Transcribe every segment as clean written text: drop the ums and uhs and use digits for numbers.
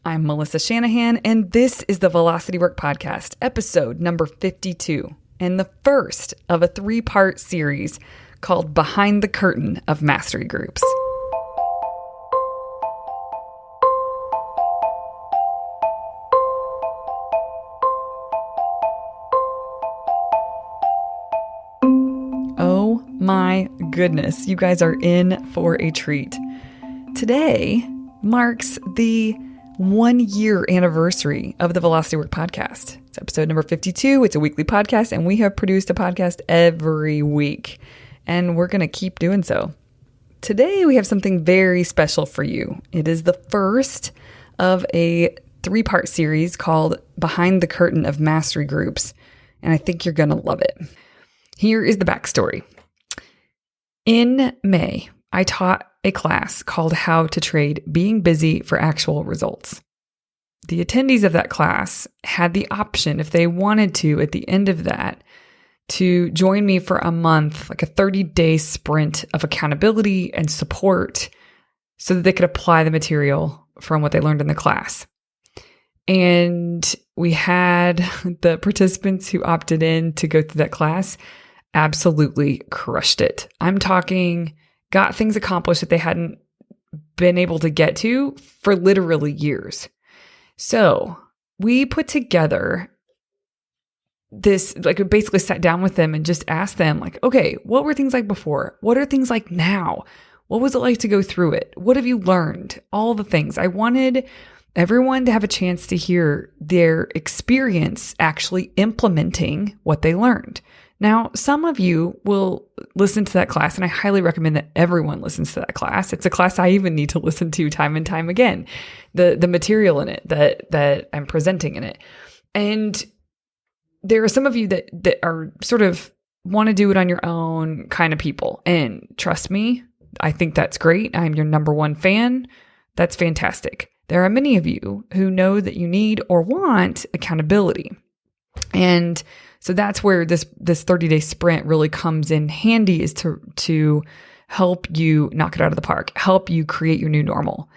I'm Melissa Shanahan, and this is the Velocity Work Podcast, episode number 52, and the first of a 3-part series called Behind the Curtain of Mastery Groups. Oh my goodness, you guys are in for a treat. Today marks the 1-year anniversary of the Velocity Work Podcast. It's episode number 52. It's a weekly podcast, and we have produced a podcast every week, and we're going to keep doing so. Today, we have something very special for you. It is the first of a 3-part series called Behind the Curtain of Mastery Groups, and I think you're going to love it. Here is the backstory. In May, I taught a class called How to Trade Being Busy for Actual Results. The attendees of that class had the option, if they wanted to, at the end of that, to join me for a month, like a 30-day sprint of accountability and support so that they could apply the material from what they learned in the class. And we had the participants who opted in to go through that class absolutely crushed it. I'm talking got things accomplished that they hadn't been able to get to for literally years. So we put together this, like, we basically sat down with them and just asked them, like, okay, what were things like before? What are things like now? What was it like to go through it? What have you learned? All the things. I wanted everyone to have a chance to hear their experience actually implementing what they learned. Now, some of you will listen to that class, and I highly recommend that everyone listens to that class. It's a class I even need to listen to time and time again, the material in it that I'm presenting in it. And there are some of you that are sort of want to do it on your own kind of people. And trust me, I think that's great. I'm your number one fan. That's fantastic. There are many of you who know that you need or want accountability. And so that's where this 30-day sprint really comes in handy, is to help you knock it out of the park, help you create your new normal.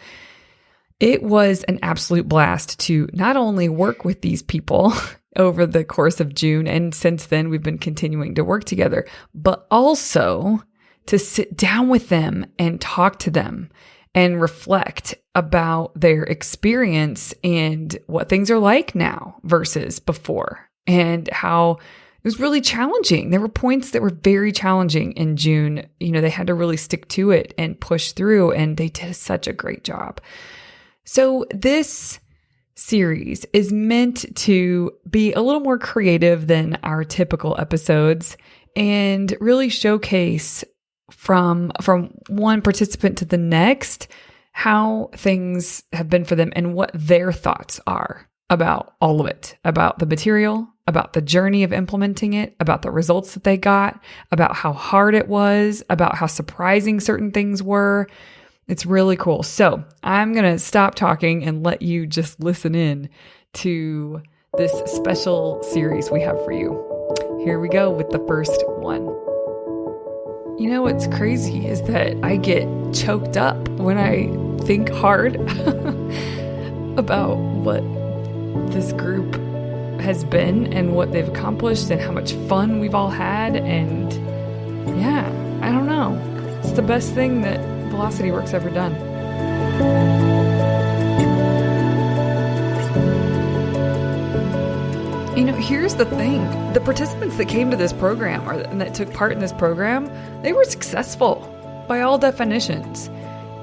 It was an absolute blast to not only work with these people over the course of June, and since then we've been continuing to work together, but also to sit down with them and talk to them and reflect about their experience and what things are like now versus before. And how it was really challenging. There were points that were very challenging in June. You know, they had to really stick to it and push through, and they did such a great job. So this series is meant to be a little more creative than our typical episodes and really showcase from one participant to the next how things have been for them and what their thoughts are about all of it, about the material, about the journey of implementing it, about the results that they got, about how hard it was, about how surprising certain things were. It's really cool. So I'm going to stop talking and let you just listen in to this special series we have for you. Here we go with the first one. You know what's crazy is that I get choked up when I think hard about what this group has been and what they've accomplished and how much fun we've all had. And yeah, I don't know. It's the best thing that Velocity Work's ever done. You know, here's the thing. The participants that came to this program and that took part in this program, they were successful by all definitions.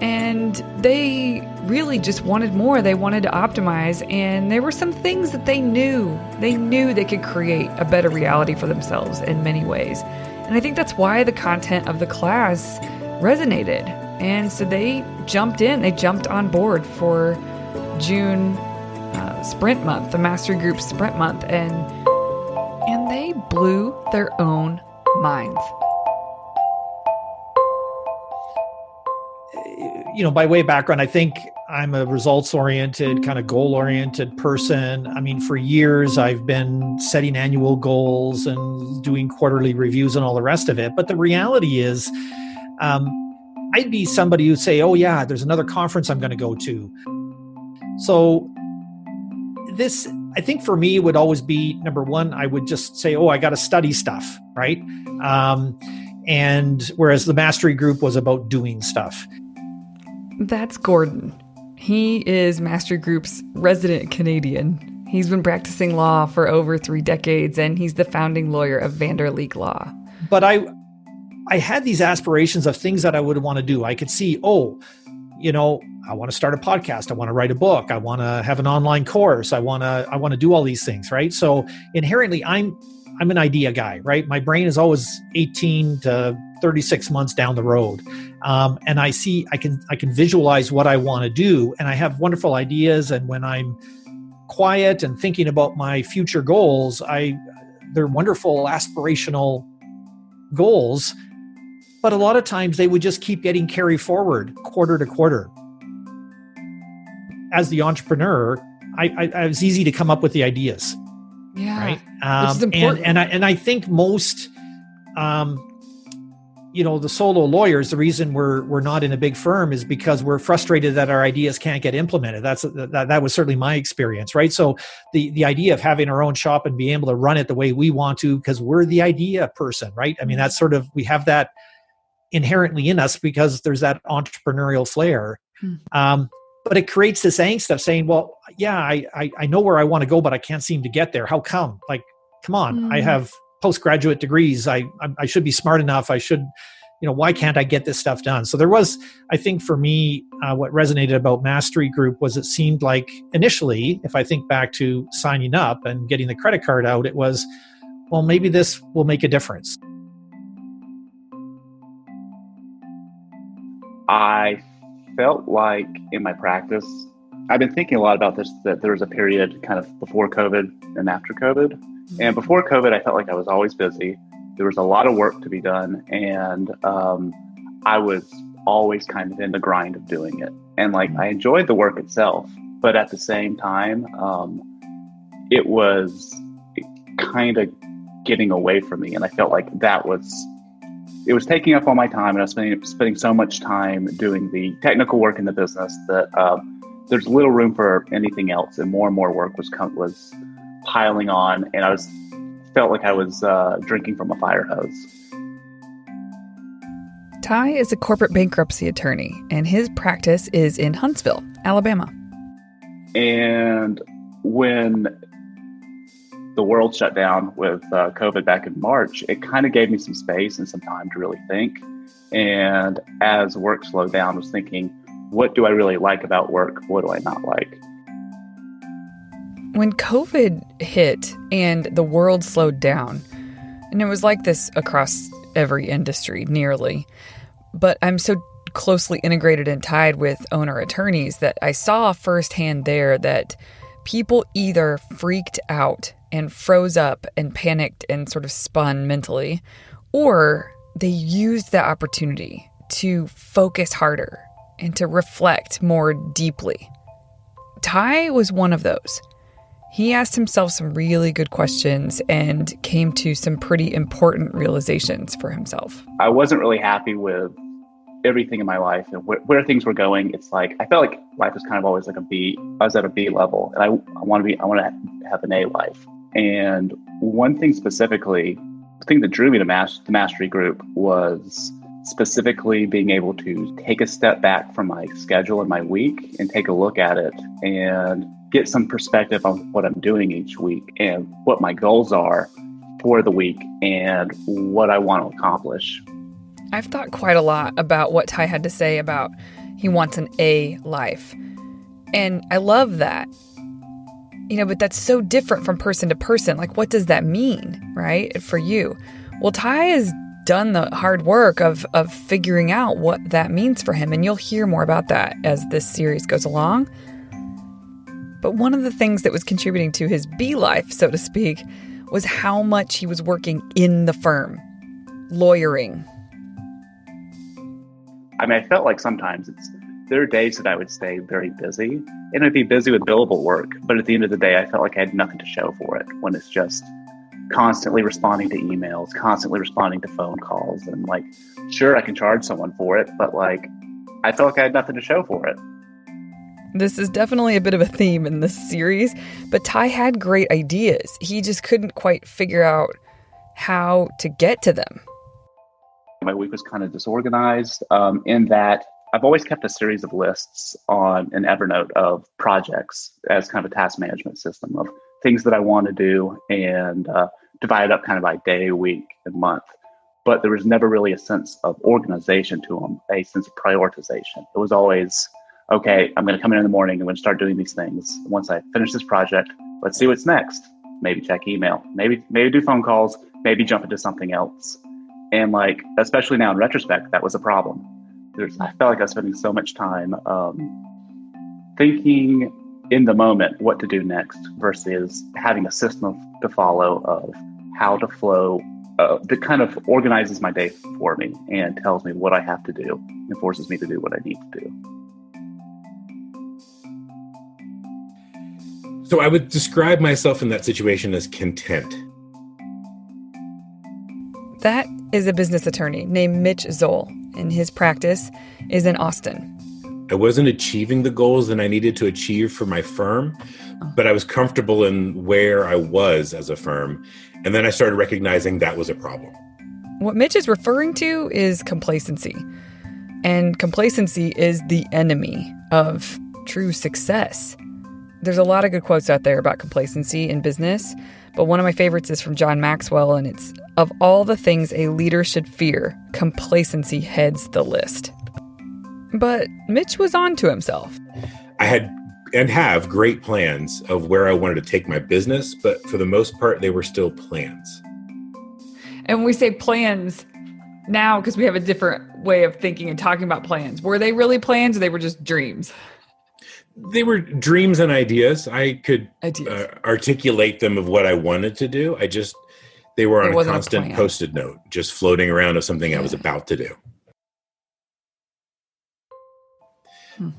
And they really just wanted more. They wanted to optimize. And there were some things that they knew they could create a better reality for themselves in many ways. And I think that's why the content of the class resonated. And so they jumped in. They jumped on board for June Sprint Month, the Mastery Group Sprint Month. And they blew their own minds. You know, by way of background, I think I'm a results-oriented, kind of goal-oriented person. I mean, for years, I've been setting annual goals and doing quarterly reviews and all the rest of it. But the reality is, I'd be somebody who'd say, oh yeah, there's another conference I'm going to go to. So I think for me, would always be number one, I would just say, oh, I got to study stuff, right? And whereas the mastery group was about doing stuff. That's Gordon. He is Mastery Group's resident Canadian. He's been practicing law for over 3 decades, and he's the founding lawyer of Vanderleek Law. But I had these aspirations of things that I would want to do. I could see, I want to start a podcast. I want to write a book. I want to have an online course. I want to do all these things, right? So inherently, I'm an idea guy, right? My brain is always 18 to 36 months down the road. And I can visualize what I want to do, and I have wonderful ideas. And when I'm quiet and thinking about my future goals, they're wonderful aspirational goals, but a lot of times they would just keep getting carried forward quarter to quarter. As the entrepreneur, I was easy to come up with the ideas. Yeah, right. Which is important. And I think most, the solo lawyers, the reason we're not in a big firm is because we're frustrated that our ideas can't get implemented. That was certainly my experience, right? So the idea of having our own shop and being able to run it the way we want to, because we're the idea person, right? I mean, that's sort of, we have that inherently in us because there's that entrepreneurial flair. But it creates this angst of saying, well, yeah, I know where I want to go, but I can't seem to get there. How come? Like, come on, I have postgraduate degrees. I should be smart enough. I should, why can't I get this stuff done? So there was, I think for me, what resonated about Mastery Group was it seemed like initially, if I think back to signing up and getting the credit card out, it was, well, maybe this will make a difference. I felt like in my practice, I've been thinking a lot about this, that there was a period kind of before COVID and after COVID. And before COVID, I felt like I was always busy. There was a lot of work to be done. And I was always kind of in the grind of doing it. And I enjoyed the work itself. But at the same time, it was kind of getting away from me. And I felt like it was taking up all my time, and I was spending so much time doing the technical work in the business that there's little room for anything else, and more work was piling on, and I felt like I was drinking from a fire hose. Ty is a corporate bankruptcy attorney, and his practice is in Huntsville, Alabama. And when the world shut down with COVID back in March, it kind of gave me some space and some time to really think. And as work slowed down, I was thinking, what do I really like about work? What do I not like? When COVID hit and the world slowed down, and it was like this across every industry, nearly, but I'm so closely integrated and tied with owner attorneys that I saw firsthand there that people either freaked out and froze up and panicked and sort of spun mentally, or they used that opportunity to focus harder and to reflect more deeply. Ty was one of those. He asked himself some really good questions and came to some pretty important realizations for himself. I wasn't really happy with everything in my life and where things were going. It's like, I felt like life was kind of always like a B. I was at a B level, and I want to have an A life. And one thing specifically, the thing that drew me to the Mastery Group was specifically being able to take a step back from my schedule and my week and take a look at it and get some perspective on what I'm doing each week and what my goals are for the week and what I want to accomplish. I've thought quite a lot about what Ty had to say about he wants an A life. And I love that. But that's so different from person to person. Like, what does that mean, right, for you? Well, Ty has done the hard work of figuring out what that means for him, and you'll hear more about that as this series goes along. But one of the things that was contributing to his B life, so to speak, was how much he was working in the firm, lawyering. I mean, I felt like sometimes there are days that I would stay very busy, and I'd be busy with billable work. But at the end of the day, I felt like I had nothing to show for it when it's just constantly responding to emails, constantly responding to phone calls. And sure, I can charge someone for it, but I felt like I had nothing to show for it. This is definitely a bit of a theme in this series, but Ty had great ideas. He just couldn't quite figure out how to get to them. My week was kind of disorganized in that I've always kept a series of lists on an Evernote of projects as kind of a task management system of things that I want to do and divide up kind of by day, week, and month. But there was never really a sense of organization to them, a sense of prioritization. It was always, okay, I'm going to come in the morning, I'm going to start doing these things. Once I finish this project, let's see what's next. Maybe check email, maybe do phone calls, maybe jump into something else. And like, especially now in retrospect, that was a problem. I felt like I was spending so much time thinking in the moment what to do next versus having a system to follow of how to flow that kind of organizes my day for me and tells me what I have to do and forces me to do what I need to do. So I would describe myself in that situation as content. That is a business attorney named Mitch Zoll, and his practice is in Austin. I wasn't achieving the goals that I needed to achieve for my firm, but I was comfortable in where I was as a firm. And then I started recognizing that was a problem. What Mitch is referring to is complacency. And complacency is the enemy of true success. There's a lot of good quotes out there about complacency in business, but one of my favorites is from John Maxwell, and it's, "Of all the things a leader should fear, complacency heads the list." But Mitch was on to himself. I had and have great plans of where I wanted to take my business, but for the most part, they were still plans. And when we say plans now, because we have a different way of thinking and talking about plans, were they really plans or they were just dreams? They were dreams and ideas. I could articulate them of what I wanted to do. They were on a constant Post-it note, just floating around of something I was about to do.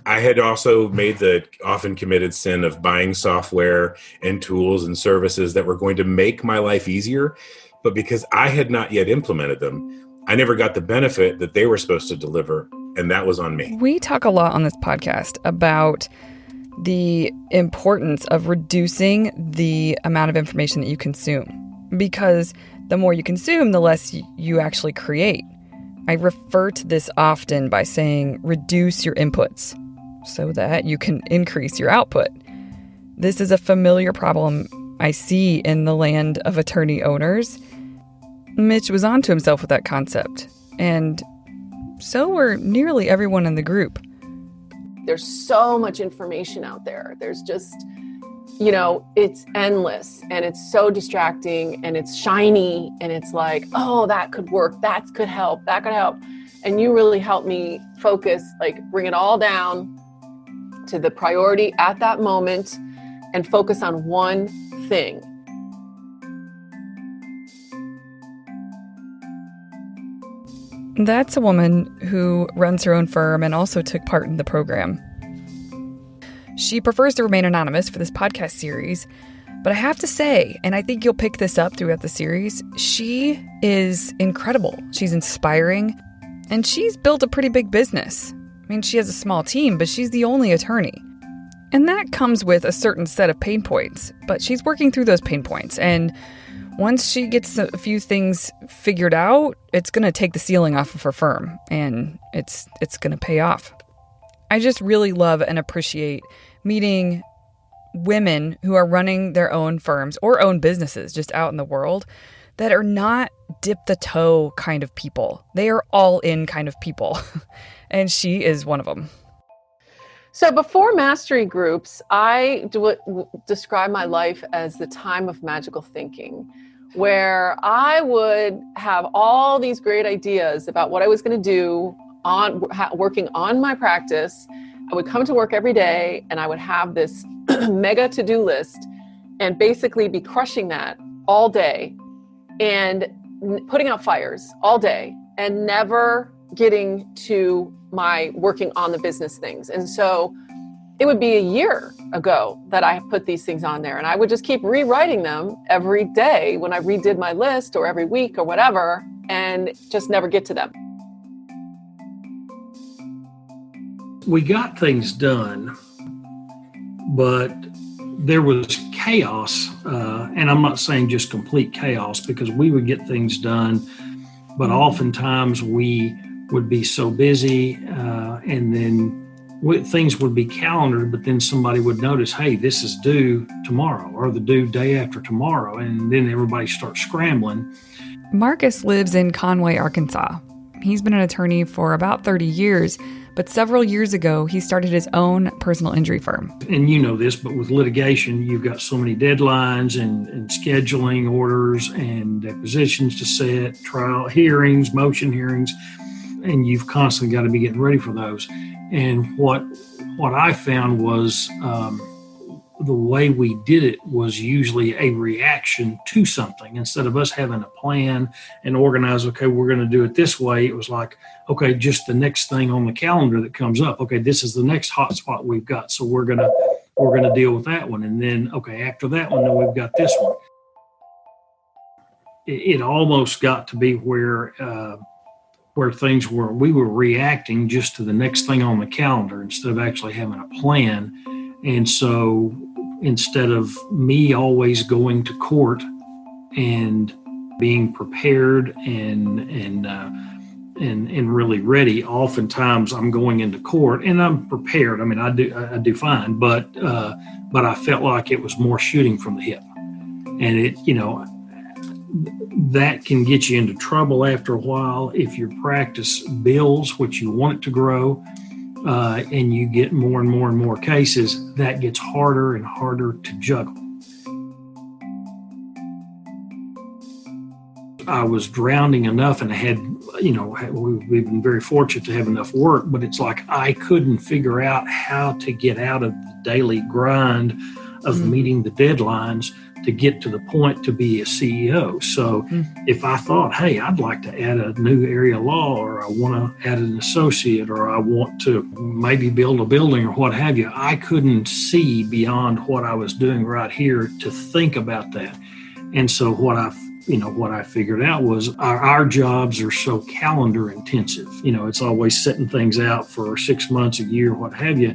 I had also made the often committed sin of buying software and tools and services that were going to make my life easier. But because I had not yet implemented them, I never got the benefit that they were supposed to deliver. And that was on me. We talk a lot on this podcast about the importance of reducing the amount of information that you consume, because the more you consume, the less you actually create. I refer to this often by saying reduce your inputs so that you can increase your output. This is a familiar problem I see in the land of attorney owners. Mitch was onto himself with that concept, and so were nearly everyone in the group. There's so much information out there. There's just, it's endless and it's so distracting and it's shiny and it's like, oh, that could work. That could help. And you really helped me focus, bring it all down to the priority at that moment and focus on one thing. That's a woman who runs her own firm and also took part in the program. She prefers to remain anonymous for this podcast series, but I have to say, and I think you'll pick this up throughout the series, she is incredible. She's inspiring, and she's built a pretty big business. I mean, she has a small team, but she's the only attorney. And that comes with a certain set of pain points, but she's working through those pain points, and once she gets a few things figured out, it's going to take the ceiling off of her firm, and it's going to pay off. I just really love and appreciate meeting women who are running their own firms or own businesses just out in the world that are not dip the toe kind of people. They are all in kind of people, and she is one of them. So before mastery groups, I describe my life as the time of magical thinking, where I would have all these great ideas about what I was going to do working on my practice. I would come to work every day and I would have this mega to-do list and basically be crushing that all day and putting out fires all day and never getting to my working on the business things. And so it would be a year ago that I put these things on there, and I would just keep rewriting them every day when I redid my list or every week or whatever, and just never get to them. We got things done but there was chaos. And I'm not saying just complete chaos, because we would get things done, but oftentimes we would be so busy, and then things would be calendared, but then somebody would notice, hey, this is due tomorrow or the due day after tomorrow. And then everybody starts scrambling. Marcus lives in Conway, Arkansas. He's been an attorney for about 30 years, but several years ago, he started his own personal injury firm. And you know this, but with litigation, you've got so many deadlines and scheduling orders and depositions to set, trial hearings, motion hearings, and you've constantly got to be getting ready for those. And what I found was the way we did it was usually a reaction to something. Instead of us having a plan and organize, okay, we're going to do it this way, it was like, okay, just the next thing on the calendar that comes up. Okay, this is the next hot spot we've got, so we're gonna deal with that one. And then, okay, after that one, then we've got this one. It almost got to be where things were, we were reacting just to the next thing on the calendar instead of actually having a plan. And so instead of me always going to court and being prepared and really ready, oftentimes I'm going into court and I'm prepared. I mean, I do fine, but I felt like it was more shooting from the hip, and it, that can get you into trouble after a while if your practice builds, which you want it to grow. And you get more and more and more cases, that gets harder and harder to juggle. I was drowning enough, and I had, we've been very fortunate to have enough work, but it's like I couldn't figure out how to get out of the daily grind of meeting the deadlines to get to the point to be a CEO. So if I thought, hey, I'd like to add a new area of law, or I want to add an associate, or I want to maybe build a building or what have you, I couldn't see beyond what I was doing right here to think about that. And so what I figured out was our jobs are so calendar intensive. It's always setting things out for 6 months, a year, what have you,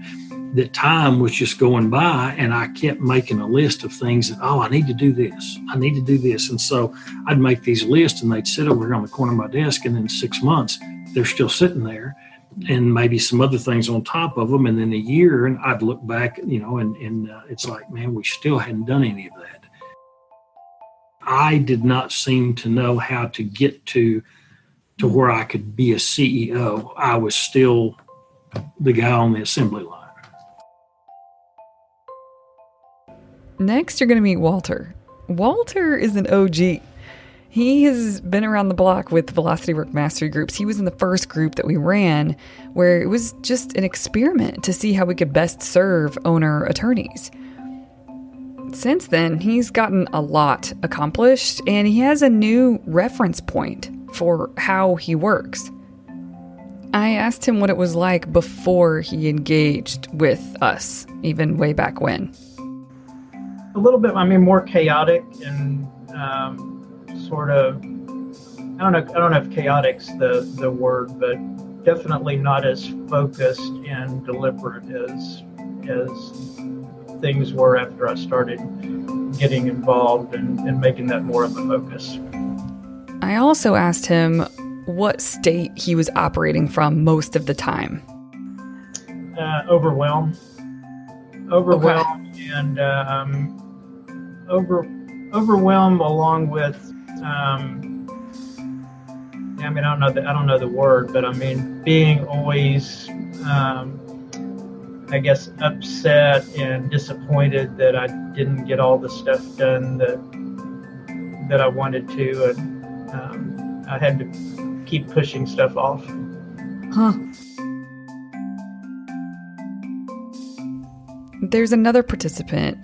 that time was just going by, and I kept making a list of things that, I need to do this. I need to do this. And so I'd make these lists, and they'd sit over here on the corner of my desk, and in 6 months, they're still sitting there, and maybe some other things on top of them. And then a year, and I'd look back, and it's like, man, we still hadn't done any of that. I did not seem to know how to get to where I could be a CEO. I was still the guy on the assembly line. Next, you're going to meet Walter. Walter is an OG. He has been around the block with Velocity Work Mastery groups. He was in the first group that we ran, where it was just an experiment to see how we could best serve owner attorneys. Since then, he's gotten a lot accomplished, and he has a new reference point for how he works. I asked him what it was like before he engaged with us, even way back when. A little bit, more chaotic and sort of, I don't know if chaotic's the word, but definitely not as focused and deliberate as things were after I started getting involved and making that more of a focus. I also asked him what state he was operating from most of the time. Overwhelmed, Okay. And overwhelmed, along with I don't know the word, but being always I guess upset and disappointed that I didn't get all the stuff done that I wanted to, and I had to keep pushing stuff off. There's another participant,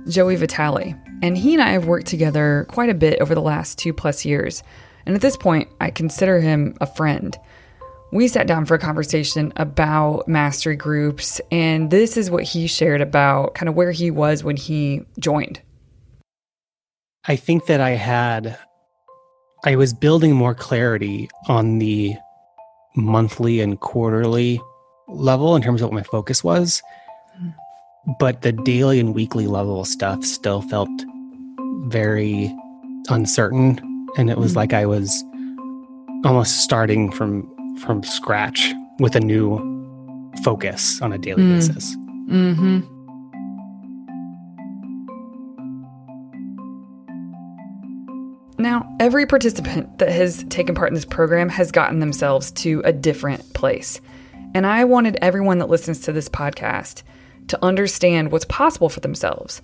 Joey Vitale, and he and I have worked together quite a bit over the last 2+ years. And at this point, I consider him a friend. We sat down for a conversation about mastery groups, and this is what he shared about kind of where he was when he joined. I think that I was building more clarity on the monthly and quarterly level in terms of what my focus was. but the daily and weekly level stuff still felt very uncertain. And it was like I was almost starting from scratch with a new focus on a daily basis. Mm-hmm. Now, every participant that has taken part in this program has gotten themselves to a different place. And I wanted everyone that listens to this podcast to understand what's possible for themselves.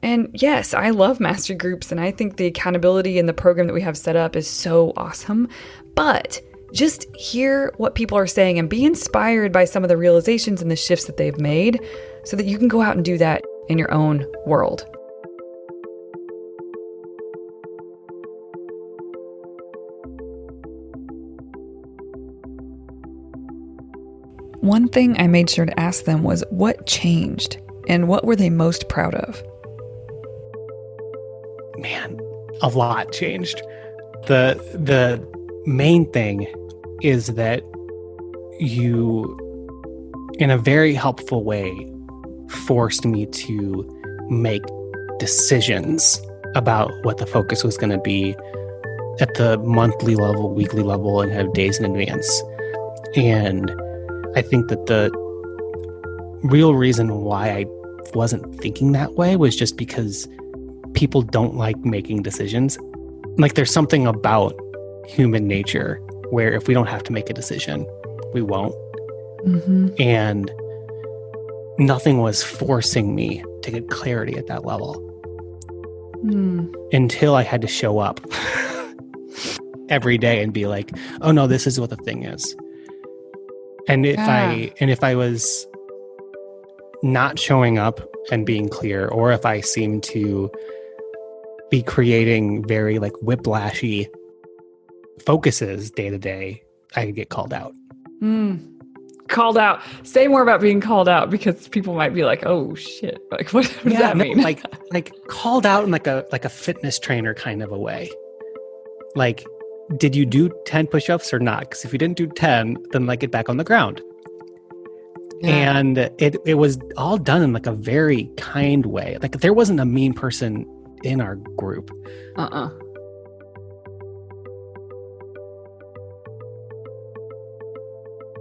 And yes, I love mastery groups, and I think the accountability in the program that we have set up is so awesome. But just hear what people are saying and be inspired by some of the realizations and the shifts that they've made so that you can go out and do that in your own world. One thing I made sure to ask them was what changed and what were they most proud of? Man, a lot changed. The main thing is that you, in a very helpful way, forced me to make decisions about what the focus was going to be at the monthly level, weekly level, and have days in advance. And I think that the real reason why I wasn't thinking that way was just because people don't like making decisions. Like there's something about human nature where if we don't have to make a decision, we won't. Mm-hmm. And nothing was forcing me to get clarity at that level until I had to show up every day and be like, oh no, this is what the thing is. And if I was not showing up and being clear, or if I seemed to be creating very like whiplashy focuses day to day, I could get called out. Called out. Say more about being called out, because people might be like, "Oh shit!" Like, what does that mean? like called out in like a fitness trainer kind of a way. Like, did you do 10 push-ups or not? Because if you didn't do 10, then like get back on the ground. Yeah. And it was all done in like a very kind way. Like there wasn't a mean person in our group.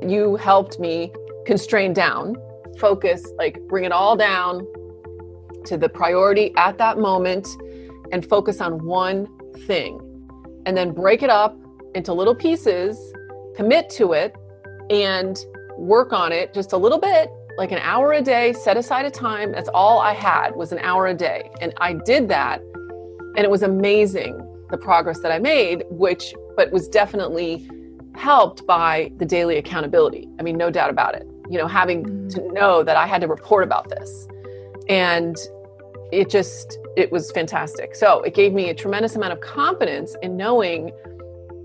You helped me constrain down, focus, like bring it all down to the priority at that moment and focus on one thing. And then break it up into little pieces, commit to it, and work on it just a little bit, like an hour a day, set aside a time. That's all I had was an hour a day. And I did that. And it was amazing, the progress that I made, but was definitely helped by the daily accountability. I mean, no doubt about it. You know, having to know that I had to report about this. And it was fantastic. So it gave me a tremendous amount of confidence in knowing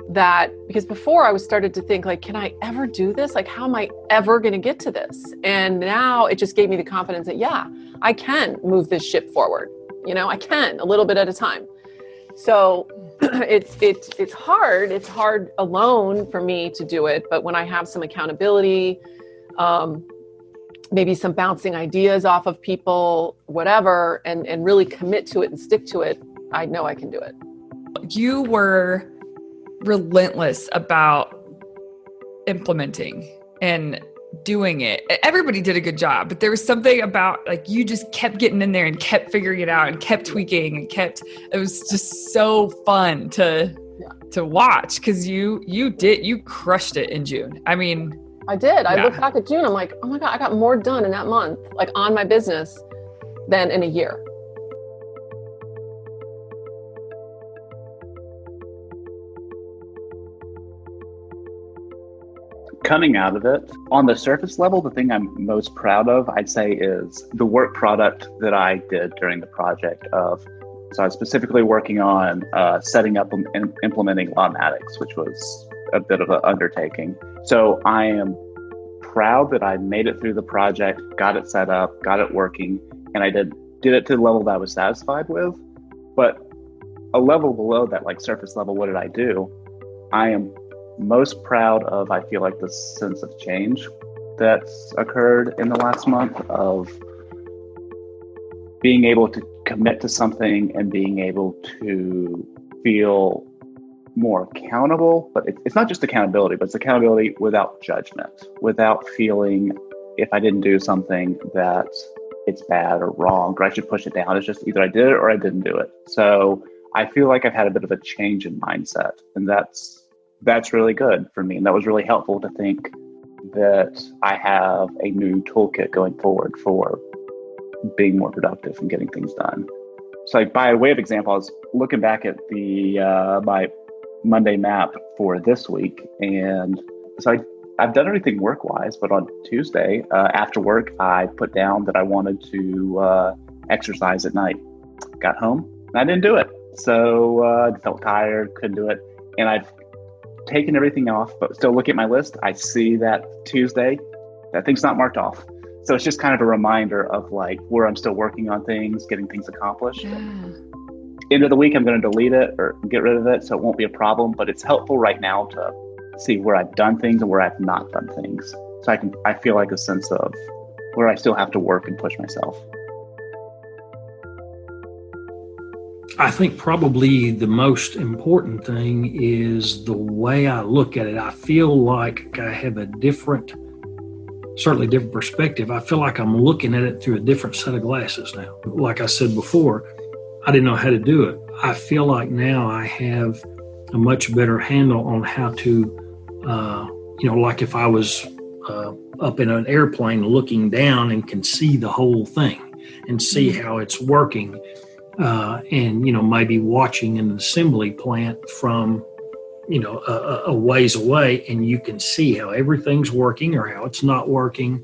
that, because before I was started to think like, can I ever do this? Like, how am I ever going to get to this? And now it just gave me the confidence that, yeah, I can move this ship forward. You know, I can, a little bit at a time. So it's hard. It's hard alone for me to do it. But when I have some accountability, maybe some bouncing ideas off of people, whatever, and really commit to it and stick to it, I know I can do it. You were relentless about implementing and doing it. Everybody did a good job, but there was something about like you just kept getting in there and kept figuring it out and kept tweaking and it was just so fun to watch, because you crushed it in June. I mean, I did. I look back at June, I'm like, oh my God, I got more done in that month, like on my business, than in a year. Coming out of it, on the surface level, the thing I'm most proud of, I'd say, is the work product that I did during the project so I was specifically working on setting up and implementing Lawmatics, which was a bit of an undertaking. So I am proud that I made it through the project, got it set up, got it working, and I did it to the level that I was satisfied with. But a level below that, like surface level, what did I do? I am most proud of, I feel like, the sense of change that's occurred in the last month, of being able to commit to something and being able to feel more accountable. But it's not just accountability, but it's accountability without judgment, without feeling if I didn't do something that it's bad or wrong, or I should push it down. It's just either I did it or I didn't do it. So I feel like I've had a bit of a change in mindset, and that's really good for me. And that was really helpful to think that I have a new toolkit going forward for being more productive and getting things done. So like by way of example, I was looking back at my Monday map for this week. And so I've done everything work-wise, but on Tuesday, after work, I put down that I wanted to exercise at night. Got home, and I didn't do it. So I felt tired, couldn't do it. And I've taken everything off, but still look at my list. I see that Tuesday, that thing's not marked off. So it's just kind of a reminder of like where I'm still working on things, getting things accomplished. Yeah. End of the week, I'm going to delete it or get rid of it, so it won't be a problem. But it's helpful right now to see where I've done things and where I've not done things. So I feel like a sense of where I still have to work and push myself. I think probably the most important thing is the way I look at it. I feel like I have a certainly different perspective. I feel like I'm looking at it through a different set of glasses now. Like I said before, I didn't know how to do it. I feel like now I have a much better handle on how to, like if I was up in an airplane looking down and can see the whole thing and see how it's working, and, maybe watching an assembly plant from, a ways away, and you can see how everything's working or how it's not working.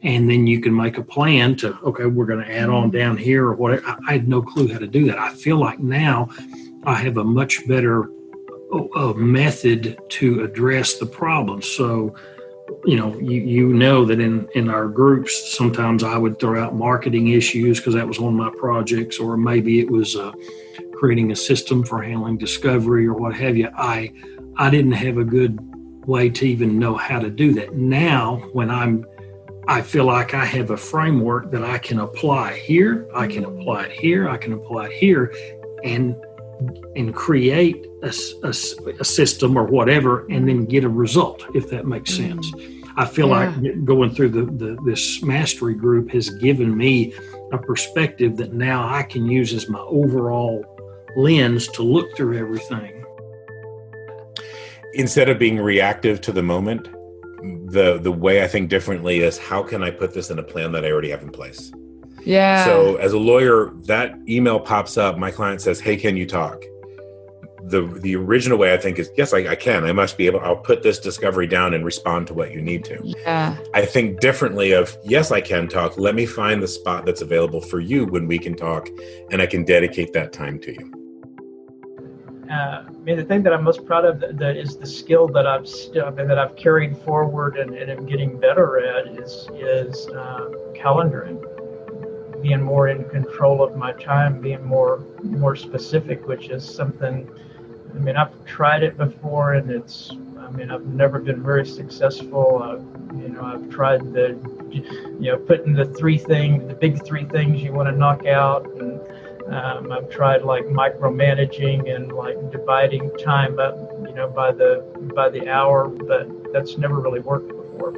And then you can make a plan to, okay, we're going to add on down here or whatever. I had no clue how to do that. I feel like now I have a much better method to address the problem. So, you know that in our groups, sometimes I would throw out marketing issues because that was one of my projects, or maybe it was creating a system for handling discovery or what have you. I didn't have a good way to even know how to do that. Now, when I feel like I have a framework that I can apply here, I can apply it here, I can apply it here, and create a system or whatever, and then get a result, if that makes sense. I feel like going through this mastery group has given me a perspective that now I can use as my overall lens to look through everything. Instead of being reactive to the moment, the way I think differently is, how can I put this in a plan that I already have in place? Yeah. So as a lawyer, that email pops up, my client says, hey, can you talk? The original way I think is, yes, I can. I must be able, I'll put this discovery down and respond to what you need to. Yeah. I think differently of, yes, I can talk. Let me find the spot that's available for you when we can talk, and I can dedicate that time to you. The thing that I'm most proud of that is the skill that I've carried forward and am getting better at is calendaring, being more in control of my time, being more specific, which is something. I've tried it before, and I've never been very successful. I've tried putting the big three things you want to knock out, and I've tried like micromanaging and like dividing time up, by the hour, but that's never really worked before.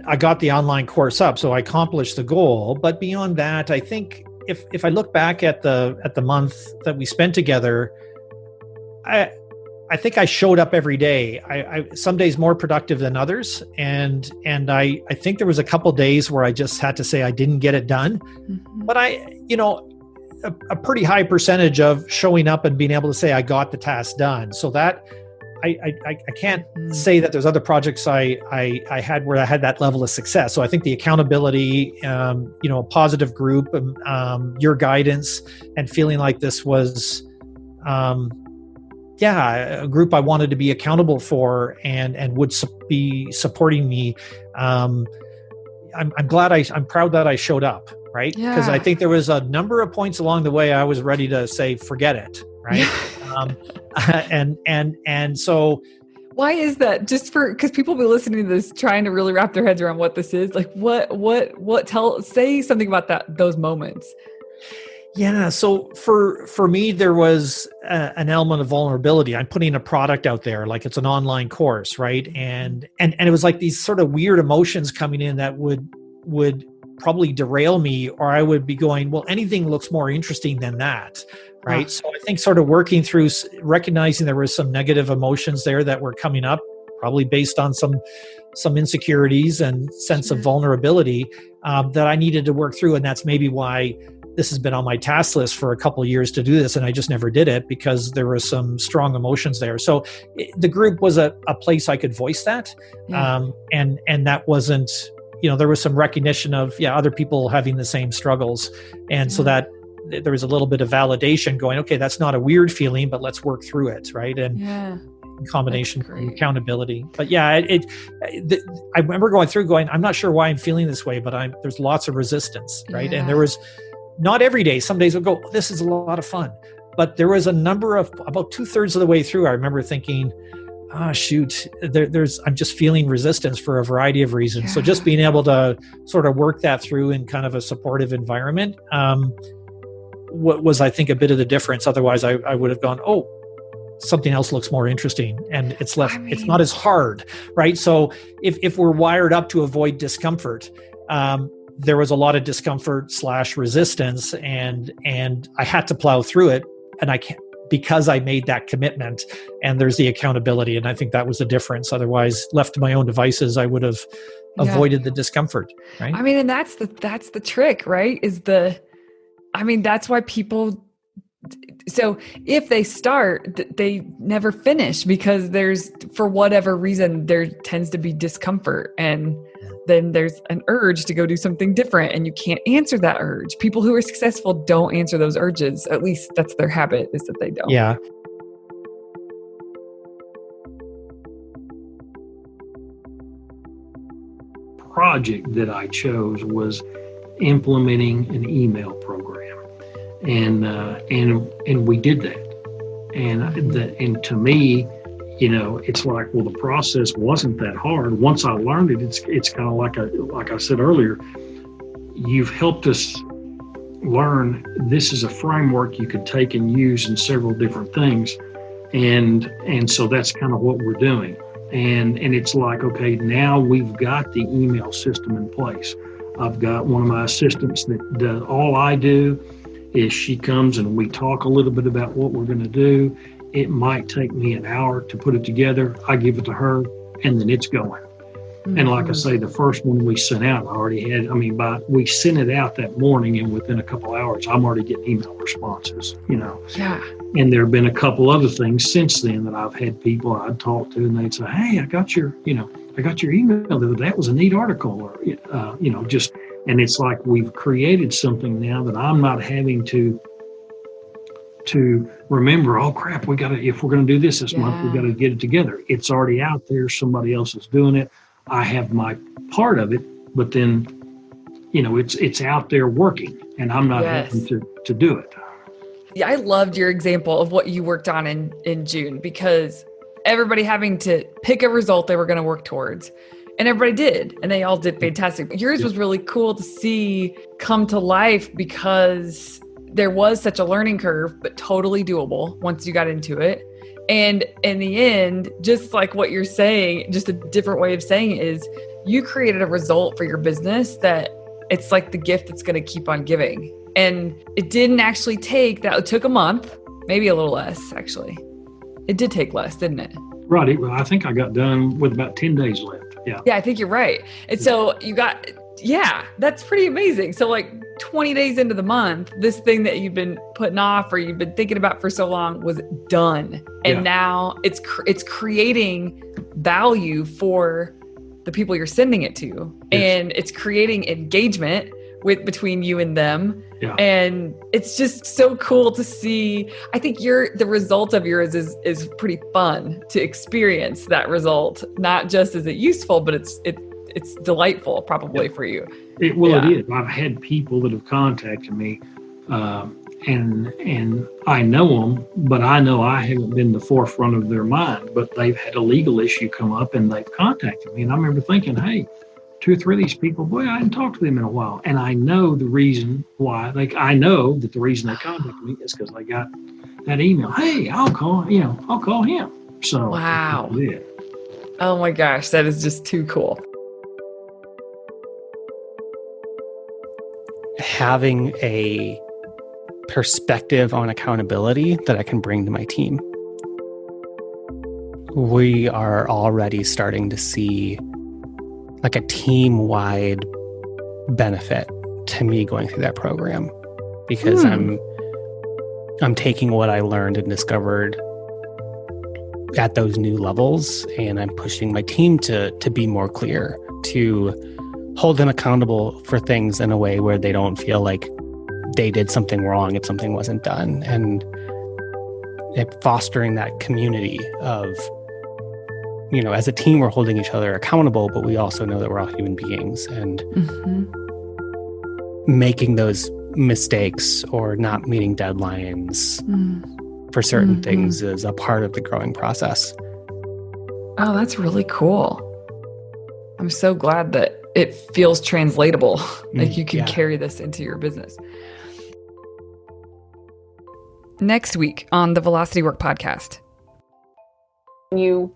I got the online course up, so I accomplished the goal. But beyond that, I think if I look back at the month that we spent together, I think I showed up every day. I some days more productive than others, and I think there was a couple days where I just had to say I didn't get it done. Mm-hmm. But a pretty high percentage of showing up and being able to say I got the task done. So that I can't say that there's other projects I had where I had that level of success. So I think the accountability, a positive group, your guidance, and feeling like this was, a group I wanted to be accountable for and would be supporting me. I'm proud that I showed up, right? Because I think there was a number of points along the way I was ready to say, forget it, right? And so Why is that? Just because people will be listening to this, trying to really wrap their heads around what this is. Like, say something about those moments. Yeah. So for me, there was an element of vulnerability. I'm putting a product out there, like it's an online course, right? And it was like these sort of weird emotions coming in that would probably derail me, or I would be going, well, anything looks more interesting than that, right? So I think sort of working through, recognizing there was some negative emotions there that were coming up, probably based on some insecurities and sense of vulnerability that I needed to work through. And that's maybe why this has been on my task list for a couple of years to do this, and I just never did it because there were some strong emotions there. So the group was a place I could voice that, and that wasn't, there was some recognition of other people having the same struggles, and so that there was a little bit of validation going, okay, that's not a weird feeling, but let's work through it, right? And in combination with accountability. But I remember going through I'm not sure why I'm feeling this way, but there's lots of resistance, right? And there was, not every day, some days would go, this is a lot of fun. But there was a number of, about 2/3 of the way through, I remember thinking, shoot, I'm just feeling resistance for a variety of reasons. So just being able to sort of work that through in kind of a supportive environment, what was, I think, a bit of the difference. Otherwise I would have gone, something else looks more interesting, and it's less, it's not as hard, right? So if we're wired up to avoid discomfort, there was a lot of discomfort / resistance, and I had to plow through it, and I can't, because I made that commitment, and there's the accountability. And I think that was the difference. Otherwise, left to my own devices, I would have avoided the discomfort, right? I mean, and that's the trick, right? That's why people, so if they start, they never finish, because for whatever reason, there tends to be discomfort, and then there's an urge to go do something different, and you can't answer that urge. People who are successful don't answer those urges. At least that's their habit, is that they don't. Yeah. Project that I chose was implementing an email program, and we did that, and to me, it's like, well, the process wasn't that hard. Once I learned it, it's kind of like I said earlier, you've helped us learn this is a framework you could take and use in several different things, and so that's kind of what we're doing. And it's like, okay, now we've got the email system in place. I've got one of my assistants that does, all I do is she comes and we talk a little bit about what we're going to do. It might take me an hour to put it together. I give it to her, and then it's going. Mm-hmm. And like I say, the first one we sent out, we sent it out that morning, and within a couple hours, I'm already getting email responses, Yeah. And there have been a couple other things since then that I've had people I'd talk to, and they'd say, hey, I got your email. That was a neat article, or, and it's like we've created something now that I'm not having to remember, oh crap, if we're going to do this month, we got to get it together. It's already out there. Somebody else is doing it. I have my part of it, but then, it's out there working, and I'm not having to do it. Yeah, I loved your example of what you worked on in June, because everybody having to pick a result they were going to work towards. And everybody did, and they all did fantastic. Yours was really cool to see come to life, because there was such a learning curve, but totally doable once you got into it. And in the end, just like what you're saying, just a different way of saying it is, you created a result for your business that it's like the gift that's going to keep on giving. And it didn't actually take that. It took a month, maybe a little less, actually. It did take less, didn't it? Right. I think I got done with about 10 days left. Yeah. Yeah, I think you're right. And so you got, that's pretty amazing. So like 20 days into the month, this thing that you've been putting off or you've been thinking about for so long was done. And now it's creating value for the people you're sending it to. Yes. And it's creating engagement between you and them. Yeah. And it's just so cool to see. I think the result of yours is pretty fun to experience that result. Not just is it useful, but it's delightful probably for you. It is. I've had people that have contacted me and I know them, but I know I haven't been the forefront of their mind, but they've had a legal issue come up and they've contacted me. And I remember thinking, hey, 2 or 3 of these people, boy, I hadn't talked to them in a while. And I know the reason why, I know that the reason they contacted me is because they got that email. Hey, I'll call him. So wow. Yeah. Oh my gosh, that is just too cool. Having a perspective on accountability that I can bring to my team. We are already starting to see like a team-wide benefit to me going through that program, because I'm taking what I learned and discovered at those new levels, and I'm pushing my team to be more clear, to hold them accountable for things in a way where they don't feel like they did something wrong if something wasn't done, and fostering that community of, as a team, we're holding each other accountable, but we also know that we're all human beings, and making those mistakes or not meeting deadlines for certain things is a part of the growing process. Oh, that's really cool. I'm so glad that it feels translatable. Like you can carry this into your business. Next week on the Velocity Work podcast. You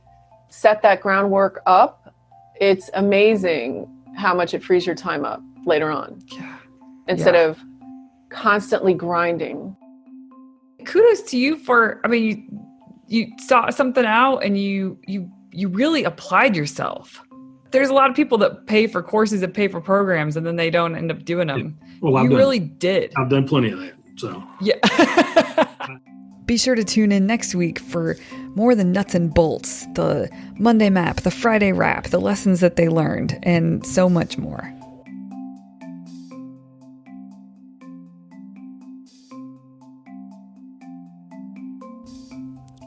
set that groundwork up, it's amazing how much it frees your time up later on. Yeah. Instead of constantly grinding. Kudos to you for, you saw something out and you really applied yourself. There's a lot of people that pay for courses, that pay for programs, and then they don't end up doing them. Well, you really did. I've done plenty of that. So yeah. Be sure to tune in next week for more than nuts and bolts, the Monday map, the Friday wrap, the lessons that they learned, and so much more.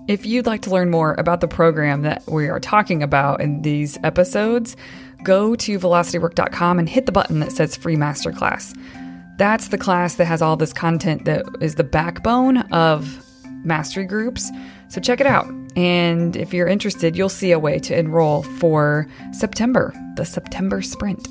If you'd like to learn more about the program that we are talking about in these episodes, go to velocitywork.com and hit the button that says free masterclass. That's the class that has all this content that is the backbone of mastery groups. So check it out. And if you're interested, you'll see a way to enroll for September, the September sprint.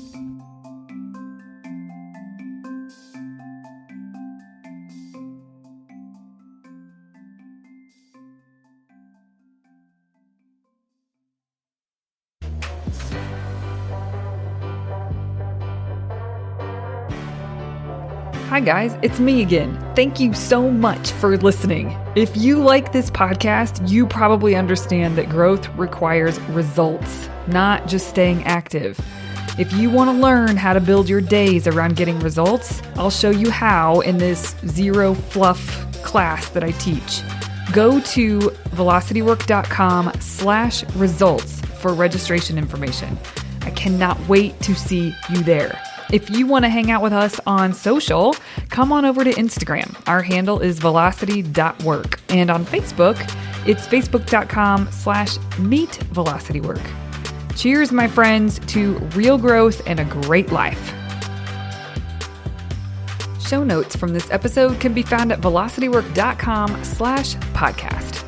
Hi guys, it's me again. Thank you so much for listening. If you like this podcast, you probably understand that growth requires results, not just staying active. If you want to learn how to build your days around getting results, I'll show you how in this zero fluff class that I teach. Go to velocitywork.com/results for registration information. I cannot wait to see you there. If you want to hang out with us on social, come on over to Instagram. Our handle is velocity.work. And on Facebook, it's facebook.com/meetvelocitywork. Cheers, my friends, to real growth and a great life. Show notes from this episode can be found at velocitywork.com/podcast.